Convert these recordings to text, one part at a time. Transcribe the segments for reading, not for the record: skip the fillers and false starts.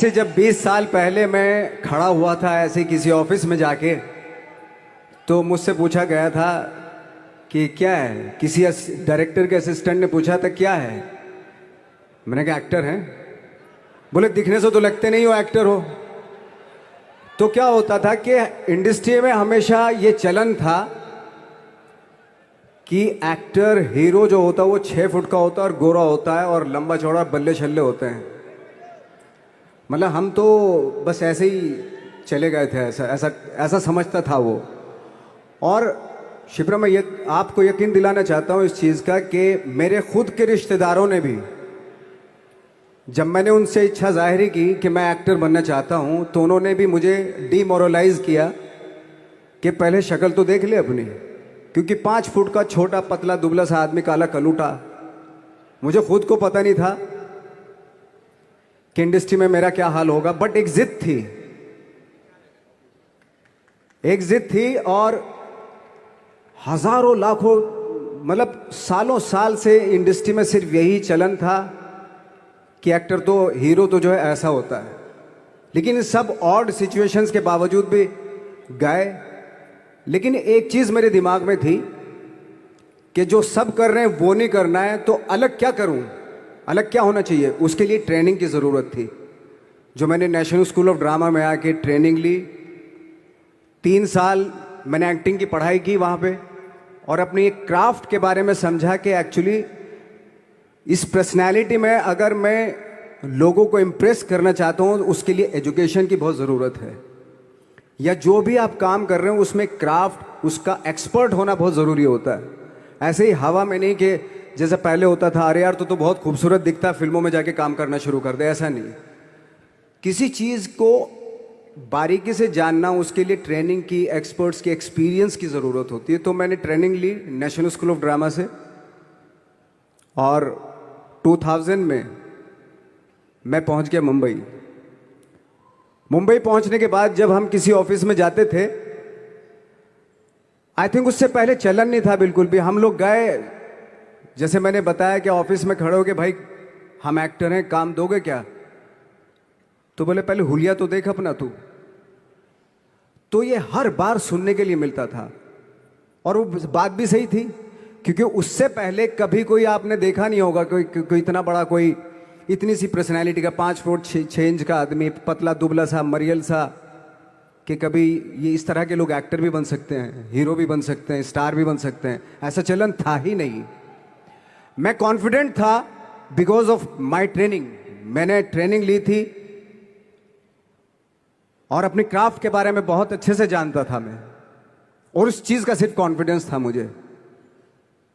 से जब 20 साल पहले मैं खड़ा हुआ था ऐसे किसी ऑफिस में जाके, तो मुझसे पूछा गया था कि क्या है। किसी डायरेक्टर के असिस्टेंट ने पूछा था क्या है। मैंने कहा एक्टर हैं। बोले दिखने से तो लगते नहीं हो एक्टर हो। तो क्या होता था कि इंडस्ट्री में हमेशा ये चलन था कि एक्टर हीरो जो होता है वो 6 फुट का होता है और गोरा होता है और लंबा चौड़ा बल्ले छल्ले होते हैं। मतलब हम तो बस ऐसे ही चले गए थे, ऐसा ऐसा ऐसा समझता था वो। और शिप्रा, मैं ये आपको यकीन दिलाना चाहता हूँ इस चीज़ का कि मेरे खुद के रिश्तेदारों ने भी, जब मैंने उनसे इच्छा जाहिर की कि मैं एक्टर बनना चाहता हूँ, तो उन्होंने भी मुझे डीमोरलाइज किया कि पहले शक्ल तो देख ले अपनी, क्योंकि 5 फुट का छोटा पतला दुबला सा आदमी, काला कलूटा। मुझे खुद को पता नहीं था कि इंडस्ट्री में मेरा क्या हाल होगा, बट एक जिद थी, एक जिद थी। और हजारों लाखों, मतलब सालों साल से इंडस्ट्री में सिर्फ यही चलन था कि एक्टर तो, हीरो तो जो है ऐसा होता है। लेकिन सब ऑड सिचुएशंस के बावजूद भी गए। लेकिन एक चीज़ मेरे दिमाग में थी कि जो सब कर रहे हैं वो नहीं करना है, तो अलग क्या करूं, अलग क्या होना चाहिए। उसके लिए ट्रेनिंग की ज़रूरत थी, जो मैंने नेशनल स्कूल ऑफ ड्रामा में आके ट्रेनिंग ली। 3 साल मैंने एक्टिंग की पढ़ाई की वहाँ पे, और अपनी एक क्राफ्ट के बारे में समझा कि एक्चुअली इस पर्सनैलिटी में अगर मैं लोगों को इम्प्रेस करना चाहता हूँ, उसके लिए एजुकेशन की बहुत ज़रूरत है। या जो भी आप काम कर रहे हो उसमें क्राफ्ट, उसका एक्सपर्ट होना बहुत ज़रूरी होता है। ऐसे ही हवा में नहीं कि जैसे पहले होता था, अरे यार तो बहुत खूबसूरत दिखता, फिल्मों में जाके काम करना शुरू कर दे, ऐसा नहीं। किसी चीज़ को बारीकी से जानना, उसके लिए ट्रेनिंग की, एक्सपर्ट्स की, एक्सपीरियंस की ज़रूरत होती है। तो मैंने ट्रेनिंग ली नेशनल स्कूल ऑफ ड्रामा से, और 2000 में मैं पहुंच गया मुंबई। मुंबई पहुंचने के बाद जब हम किसी ऑफिस में जाते थे, आई थिंक उससे पहले चलन नहीं था बिल्कुल भी। हम लोग गए, जैसे मैंने बताया कि ऑफिस में खड़े हो के, भाई हम एक्टर हैं, काम दोगे क्या। तो बोले पहले हुलिया तो देख अपना तू। तो ये हर बार सुनने के लिए मिलता था, और वो बात भी सही थी, क्योंकि उससे पहले कभी कोई आपने देखा नहीं होगा कोई इतना बड़ा, कोई इतनी सी पर्सनैलिटी का 5 फुट 6 इंच का आदमी, पतला दुबला सा मरियल सा, कि कभी ये इस तरह के लोग एक्टर भी बन सकते हैं, हीरो भी बन सकते हैं, स्टार भी बन सकते हैं। ऐसा चलन था ही नहीं। मैं कॉन्फिडेंट था बिकॉज ऑफ माई ट्रेनिंग। मैंने ट्रेनिंग ली थी और अपनी क्राफ्ट के बारे में बहुत अच्छे से जानता था मैं, और उस चीज़ का सिर्फ कॉन्फिडेंस था मुझे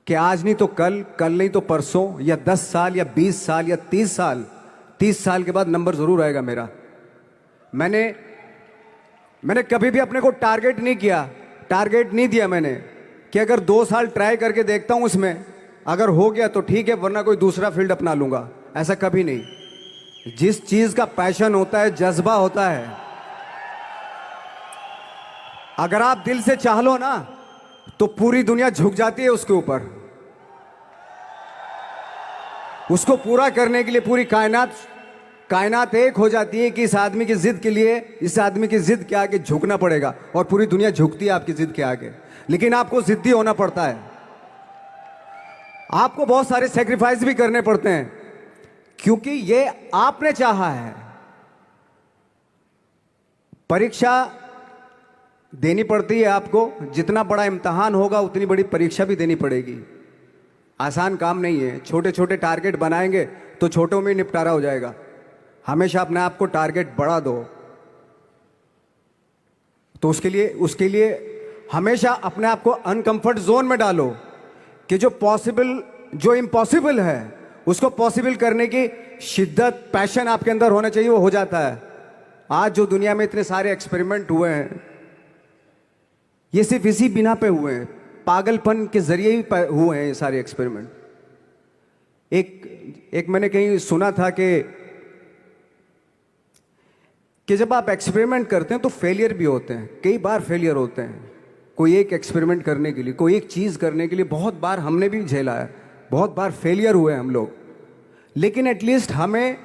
कि आज नहीं तो कल, कल नहीं तो परसों, या 10 साल या 20 साल या 30 साल, 30 साल के बाद नंबर ज़रूर आएगा मेरा। मैंने कभी भी अपने को टारगेट नहीं किया, टारगेट नहीं दिया मैंने कि अगर 2 साल ट्राई करके देखता हूँ, उसमें अगर हो गया तो ठीक है, वरना कोई दूसरा फील्ड अपना लूँगा। ऐसा कभी नहीं। जिस चीज़ का पैशन होता है, जज्बा होता है, अगर आप दिल से चाह लो ना, तो पूरी दुनिया झुक जाती है उसके ऊपर। उसको पूरा करने के लिए पूरी कायनात एक हो जाती है कि इस आदमी की जिद के लिए, इस आदमी की जिद के आगे झुकना पड़ेगा, और पूरी दुनिया झुकती है आपकी जिद के आगे। लेकिन आपको जिद्दी होना पड़ता है, आपको बहुत सारे सेक्रीफाइस भी करने पड़ते हैं, क्योंकि ये आपने चाहा है। परीक्षा देनी पड़ती है आपको, जितना बड़ा इम्तहान होगा उतनी बड़ी परीक्षा भी देनी पड़ेगी। आसान काम नहीं है। छोटे छोटे टारगेट बनाएंगे तो छोटों में निपटारा हो जाएगा। हमेशा अपने आप को टारगेट बढ़ा दो। तो उसके लिए हमेशा अपने आप को अनकंफर्ट जोन में डालो, कि जो इम्पॉसिबल है उसको पॉसिबल करने की शिद्दत, पैशन आपके अंदर होना चाहिए, वो हो जाता है। आज जो दुनिया में इतने सारे एक्सपेरिमेंट हुए हैं, ये सिर्फ इसी बिना पे हुए हैं, पागलपन के जरिए ही हुए हैं ये सारे एक्सपेरिमेंट। एक मैंने कहीं सुना था कि जब आप एक्सपेरिमेंट करते हैं तो फेलियर भी होते हैं, कई बार फेलियर होते हैं। कोई एक एक्सपेरिमेंट करने के लिए, कोई एक चीज़ करने के लिए बहुत बार हमने भी झेला है, बहुत बार फेलियर हुए हम लोग। लेकिन एटलीस्ट हमें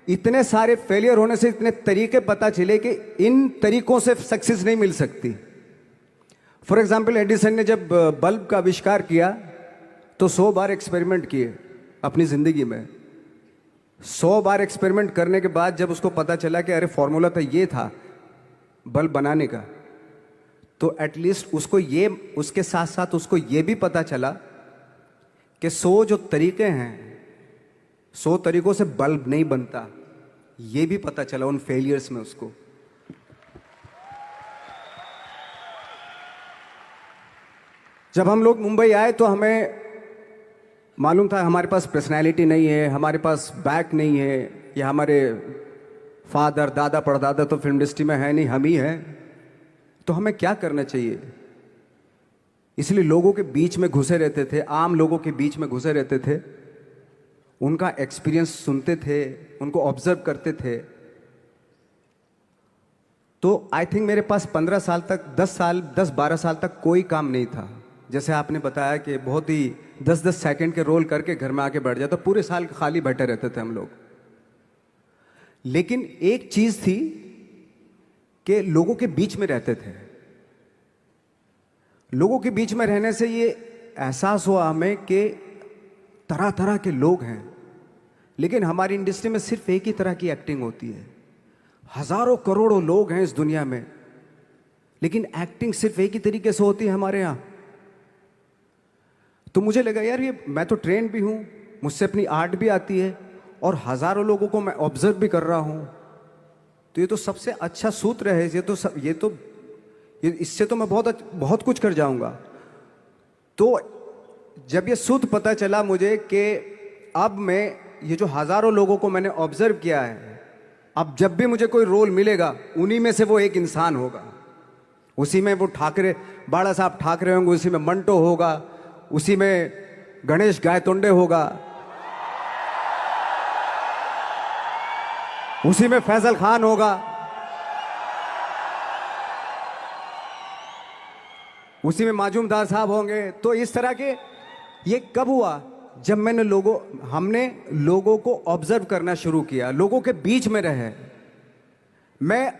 इतने सारे फेलियर होने से इतने तरीके पता चले कि इन तरीकों से सक्सेस नहीं मिल सकती। फॉर एग्जाम्पल, एडिसन ने जब बल्ब का आविष्कार किया तो 100 बार एक्सपेरिमेंट किए अपनी ज़िंदगी में। 100 बार एक्सपेरिमेंट करने के बाद जब उसको पता चला कि अरे फॉर्मूला तो ये था बल्ब बनाने का, तो एटलीस्ट उसको ये, उसके साथ साथ उसको ये भी पता चला कि 100 जो तरीके हैं, 100 तरीकों से बल्ब नहीं बनता, ये भी पता चला उन फेलियर्स में उसको। जब हम लोग मुंबई आए तो हमें मालूम था हमारे पास पर्सनैलिटी नहीं है, हमारे पास बैक नहीं है, या हमारे फादर दादा परदादा तो फिल्म इंडस्ट्री में है नहीं, हम ही हैं, तो हमें क्या करना चाहिए। इसलिए लोगों के बीच में घुसे रहते थे, आम लोगों के बीच में घुसे रहते थे, उनका एक्सपीरियंस सुनते थे, उनको ऑब्जर्व करते थे। तो आई थिंक मेरे पास 15 साल तक, 10-12 साल तक कोई काम नहीं था। जैसे आपने बताया कि बहुत ही 10-10 सेकंड के रोल करके घर में आके बैठ जाता, पूरे साल खाली बैठे रहते थे हम लोग। लेकिन एक चीज थी कि लोगों के बीच में रहते थे। लोगों के बीच में रहने से ये एहसास हुआ हमें कि तरह तरह के लोग हैं, लेकिन हमारी इंडस्ट्री में सिर्फ एक ही तरह की एक्टिंग होती है। हजारों करोड़ों लोग हैं इस दुनिया में, लेकिन एक्टिंग सिर्फ एक ही तरीके से होती है हमारे यहाँ। तो मुझे लगा यार, ये मैं तो ट्रेन भी हूँ, मुझसे अपनी आर्ट भी आती है, और हजारों लोगों को मैं ऑब्जर्व भी कर रहा हूँ, तो ये तो सबसे अच्छा सूत्र है। ये इससे तो मैं बहुत कुछ कर जाऊंगा। तो जब ये सूत्र पता चला मुझे कि अब मैं ये जो हजारों लोगों को मैंने ऑब्जर्व किया है, अब जब भी मुझे कोई रोल मिलेगा उन्हीं में से वो एक इंसान होगा। उसी में वो ठाकरे, बाला साहब ठाकरे होंगे, उसी में मंटो होगा, उसी में गणेश गायतोंडे होगा, उसी में फैजल खान होगा, उसी में माजूमदार साहब होंगे। तो इस तरह के, ये कब हुआ? जब हमने लोगों को ऑब्जर्व करना शुरू किया, लोगों के बीच में रहे। मैं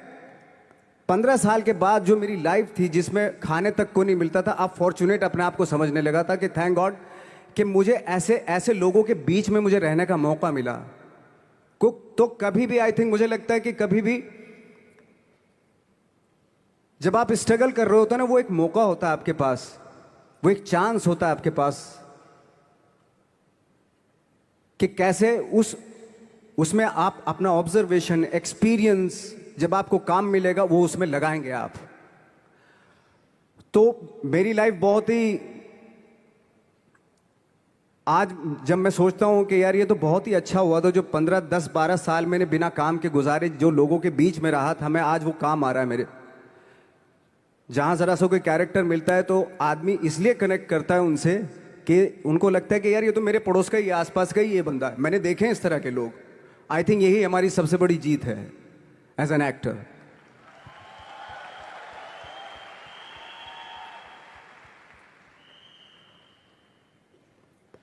15 साल के बाद जो मेरी लाइफ थी, जिसमें खाने तक को नहीं मिलता था, अब फॉर्चुनेट अपने आप को समझने लगा था कि थैंक गॉड कि मुझे ऐसे लोगों के बीच में मुझे रहने का मौका मिला। तो कभी भी, आई थिंक मुझे लगता है कि कभी भी जब आप स्ट्रगल कर रहे होते हैं ना, वो एक मौका होता है आपके पास, वो एक चांस होता है आपके पास कि कैसे उसमें आप अपना ऑब्जर्वेशन, एक्सपीरियंस, जब आपको काम मिलेगा वो उसमें लगाएंगे आप। तो मेरी लाइफ बहुत ही, आज जब मैं सोचता हूं कि यार ये तो बहुत ही अच्छा हुआ, तो जो 15, 10, 12 साल मैंने बिना काम के गुजारे, जो लोगों के बीच में रहा था मैं, आज वो काम आ रहा है मेरे। जहां जरा सा कोई कैरेक्टर मिलता है तो आदमी इसलिए कनेक्ट करता है उनसे कि उनको लगता है कि यार ये तो मेरे पड़ोस का ही, आसपास का ही ये बंदा है। मैंने देखे हैं इस तरह के लोग। आई थिंक यही हमारी सबसे बड़ी जीत है as an actor.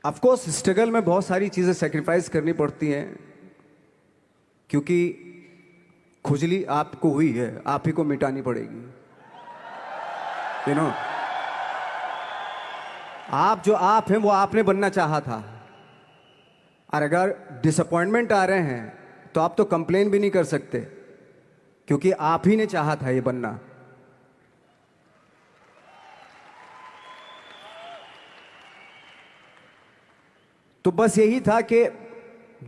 Of course struggle में बहुत सारी चीजें सेक्रीफाइस करनी पड़ती हैं, क्योंकि खुजली आपको हुई है, आप ही को मिटानी पड़ेगी। यू नो, आप जो आप हैं वो आपने बनना चाहा था, और अगर डिसअपॉइंटमेंट आ रहे हैं तो आप तो कंप्लेन भी नहीं कर सकते, क्योंकि आप ही ने चाहा था ये बनना। तो बस यही था कि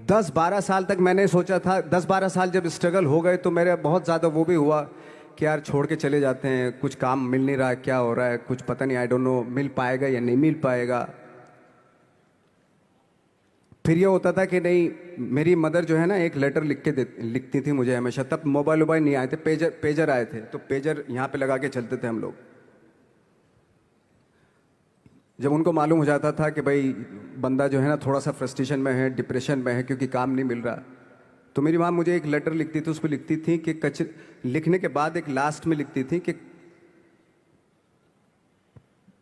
10-12 साल तक मैंने सोचा था, 10-12 साल जब स्ट्रगल हो गए तो मेरे बहुत ज़्यादा वो भी हुआ कि यार छोड़ के चले जाते हैं, कुछ काम मिल नहीं रहा है, क्या हो रहा है कुछ पता नहीं, आई डोंट नो मिल पाएगा या नहीं मिल पाएगा। फिर ये होता था कि नहीं, मेरी मदर जो है ना एक लेटर लिखती थी मुझे हमेशा। तब मोबाइल नहीं आए थे, पेजर आए थे, तो पेजर यहाँ पे लगा के चलते थे हम लोग। जब उनको मालूम हो जाता था कि भाई बंदा जो है ना थोड़ा सा फ्रस्ट्रेशन में है, डिप्रेशन में है, क्योंकि काम नहीं मिल रहा, तो मेरी माँ मुझे एक लेटर लिखती थी। उसको लिखती थी कि लिखने के बाद एक लास्ट में लिखती थी कि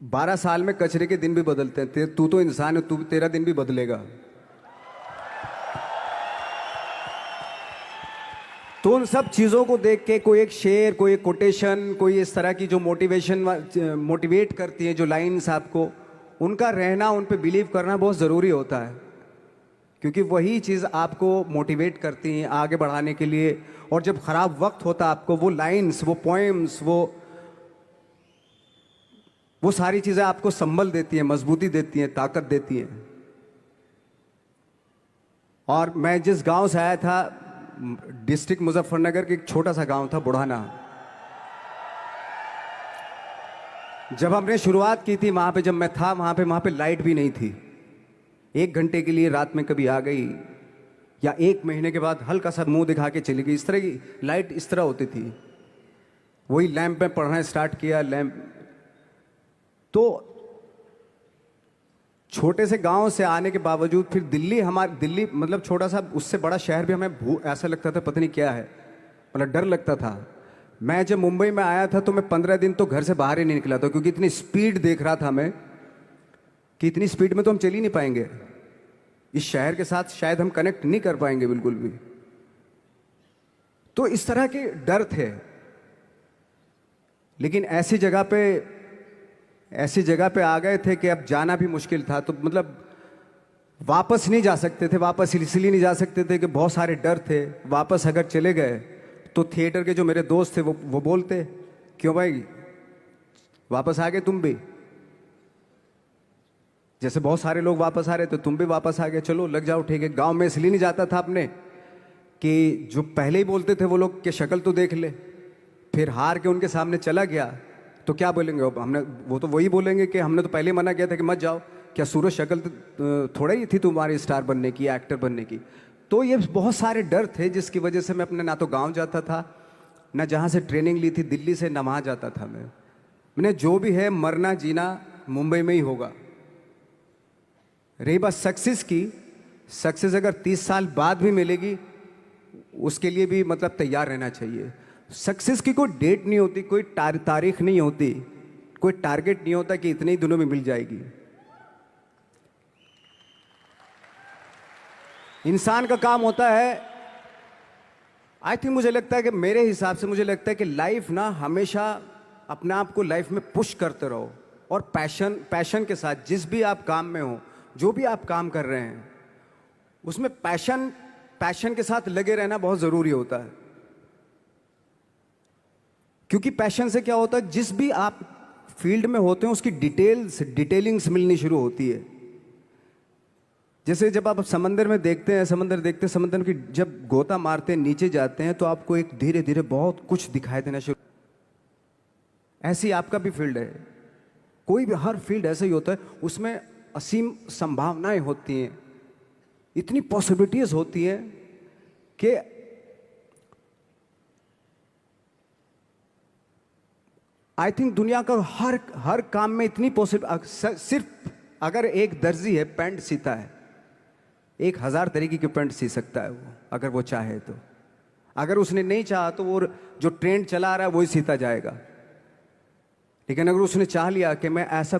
12 साल में कचरे के दिन भी बदलते हैं, तू तो इंसान है, तेरा दिन भी बदलेगा। तो उन सब चीज़ों को देख के कोई एक शेर, कोई एक कोटेशन, कोई इस तरह की जो मोटिवेट करती है जो लाइंस आपको, उनका रहना, उन पे बिलीव करना बहुत ज़रूरी होता है, क्योंकि वही चीज़ आपको मोटिवेट करती हैं आगे बढ़ाने के लिए। और जब ख़राब वक्त होता है आपको, वो लाइंस, वो पोएम्स, वो सारी चीज़ें आपको संबल देती हैं, मजबूती देती हैं, ताकत देती हैं। और मैं जिस गांव से आया था, डिस्ट्रिक्ट मुजफ्फरनगर के एक छोटा सा गांव था बुढ़ाना। जब हमने शुरुआत की थी वहाँ पे, जब मैं था वहाँ पे लाइट भी नहीं थी। 1 घंटे के लिए रात में कभी आ गई, या 1 महीने के बाद हल्का सा मुंह दिखा के चली गई। इस तरह की लाइट इस तरह होती थी। वही लैंप में पढ़ना स्टार्ट किया, लैंप। तो छोटे से गांव से आने के बावजूद फिर दिल्ली मतलब छोटा सा, उससे बड़ा शहर भी हमें ऐसा लगता था पता नहीं क्या है, मतलब डर लगता था। मैं जब मुंबई में आया था तो मैं 15 दिन तो घर से बाहर ही नहीं निकला था, क्योंकि इतनी स्पीड देख रहा था मैं कि इतनी स्पीड में तो हम चल ही नहीं पाएंगे, इस शहर के साथ शायद हम कनेक्ट नहीं कर पाएंगे बिल्कुल भी। तो इस तरह के डर थे। लेकिन ऐसी जगह पे आ गए थे कि अब जाना भी मुश्किल था। तो मतलब वापस नहीं जा सकते थे। वापस इसलिए नहीं जा सकते थे कि बहुत सारे डर थे। वापस अगर चले गए तो थिएटर के जो मेरे दोस्त थे वो बोलते, क्यों भाई वापस आ गए तुम भी, जैसे बहुत सारे लोग वापस आ रहे थे तुम भी वापस आ गए, चलो लग जाओ ठीक है। गांव में इसलिए नहीं जाता था अपने कि जो पहले ही बोलते थे वो लोग कि शक्ल तो देख ले, फिर हार के उनके सामने चला गया तो क्या बोलेंगे वो तो वही बोलेंगे कि हमने तो पहले मना किया था कि मत जाओ, क्या सूरज शक्ल थोड़ा ही थी तुम्हारी स्टार बनने की, एक्टर बनने की। तो ये बहुत सारे डर थे जिसकी वजह से मैं अपने ना तो गांव जाता था, ना जहाँ से ट्रेनिंग ली थी दिल्ली से, ना वहाँ जाता था। मैंने जो भी है मरना जीना मुंबई में ही होगा। रही बात सक्सेस की, सक्सेस अगर 30 साल बाद भी मिलेगी उसके लिए भी मतलब तैयार रहना चाहिए। सक्सेस की कोई डेट नहीं होती, कोई तारीख नहीं होती, कोई टारगेट नहीं होता कि इतने ही दिनों में मिल जाएगी। इंसान का काम होता है, आई थिंक मुझे लगता है कि मेरे हिसाब से मुझे लगता है कि लाइफ ना हमेशा अपने आप को लाइफ में पुश करते रहो, और पैशन के साथ जिस भी आप काम में हो, जो भी आप काम कर रहे हैं उसमें पैशन के साथ लगे रहना बहुत ज़रूरी होता है। क्योंकि पैशन से क्या होता है, जिस भी आप फील्ड में होते हैं उसकी डिटेलिंग्स मिलनी शुरू होती है। जैसे जब आप समंदर में देखते हैं, समंदर की जब गोता मारते हैं, नीचे जाते हैं, तो आपको एक धीरे धीरे बहुत कुछ दिखाई देना शुरू। ऐसी आपका भी फील्ड है, कोई भी हर फील्ड ऐसा ही होता है, उसमें असीम संभावनाएं होती हैं, इतनी पॉसिबिलिटीज होती हैं कि आई थिंक दुनिया का हर काम में इतनी सिर्फ अगर एक दर्जी है पैंट सीता है, 1000 तरीके की पैंट सी सकता है वो, अगर वो चाहे तो। अगर उसने नहीं चाहा तो वो जो ट्रेंड चला रहा है वही सीता जाएगा। लेकिन अगर उसने चाह लिया कि मैं ऐसा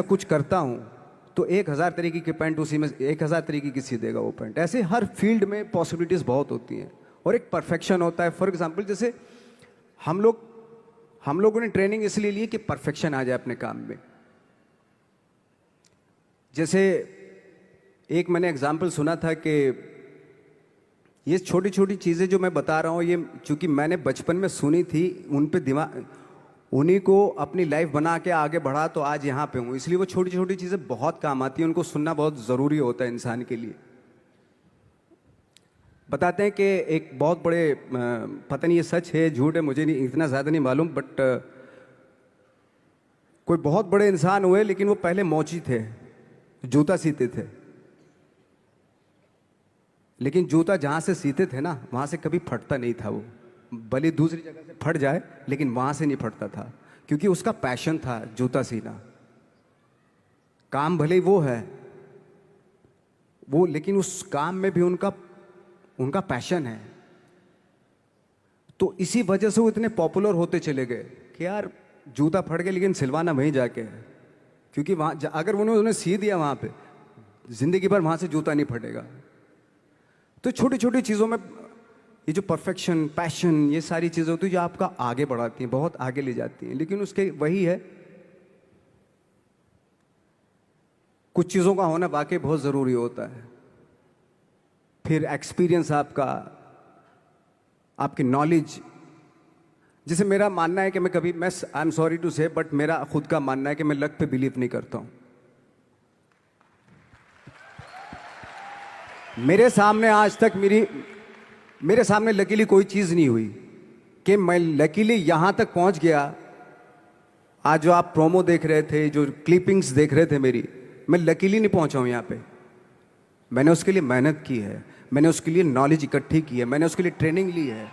कुछ करता हूं, तो 1000 तरीके की पैंट उसी में 1000 तरीके की सी देगा वो पैंट। ऐसे हर फील्ड में पॉसिबिलिटीज बहुत होती हैं, और एक परफेक्शन होता है। फॉर एग्जाम्पल जैसे हम लोगों ने ट्रेनिंग इसलिए ली कि परफेक्शन आ जाए अपने काम में। जैसे एक मैंने एग्जाम्पल सुना था कि ये छोटी छोटी चीज़ें जो मैं बता रहा हूँ, ये चूंकि मैंने बचपन में सुनी थी, उन पे उन्हीं को अपनी लाइफ बना के आगे बढ़ा तो आज यहाँ पे हूँ। इसलिए वो छोटी छोटी चीज़ें बहुत काम आती हैं, उनको सुनना बहुत ज़रूरी होता है इंसान के लिए। बताते हैं कि एक बहुत बड़े, पता नहीं ये सच है झूठ है, मुझे नहीं इतना ज़्यादा नहीं मालूम, बट कोई बहुत बड़े इंसान हुए, लेकिन वो पहले मोची थे, जूता सीते थे। लेकिन जूता जहाँ से सीते थे ना, वहाँ से कभी फटता नहीं था वो, भले दूसरी जगह से फट जाए लेकिन वहाँ से नहीं फटता था, क्योंकि उसका पैशन था जूता सीना। काम भले वो है वो, लेकिन उस काम में भी उनका पैशन है। तो इसी वजह से वो इतने पॉपुलर होते चले गए कि यार जूता फट गया लेकिन सिलवाना वहीं जाके है, क्योंकि वहाँ अगर उन्होंने सी दिया वहाँ पे, जिंदगी भर वहाँ से जूता नहीं फटेगा। तो छोटी छोटी चीज़ों में ये जो परफेक्शन, पैशन, ये सारी चीज़ें होती है जो आपका आगे बढ़ाती हैं, बहुत आगे ले जाती हैं। लेकिन उसके वही है, कुछ चीज़ों का होना वाकई बहुत ज़रूरी होता है। फिर एक्सपीरियंस आपका, आपकी नॉलेज। जैसे मेरा मानना है कि मैं कभी, मैं आई एम सॉरी टू से, बट मेरा खुद का मानना है कि मैं लक पे बिलीव नहीं करता हूँ। मेरे सामने आज तक मेरे सामने लकीली कोई चीज़ नहीं हुई कि मैं लकीली यहाँ तक पहुँच गया। आज जो आप प्रोमो देख रहे थे, जो क्लिपिंग्स देख रहे थे मेरी, मैं लकीली नहीं पहुँचा हूँ यहाँ पे। मैंने उसके लिए मेहनत की है, मैंने उसके लिए नॉलेज इकट्ठी की है, मैंने उसके लिए ट्रेनिंग ली है।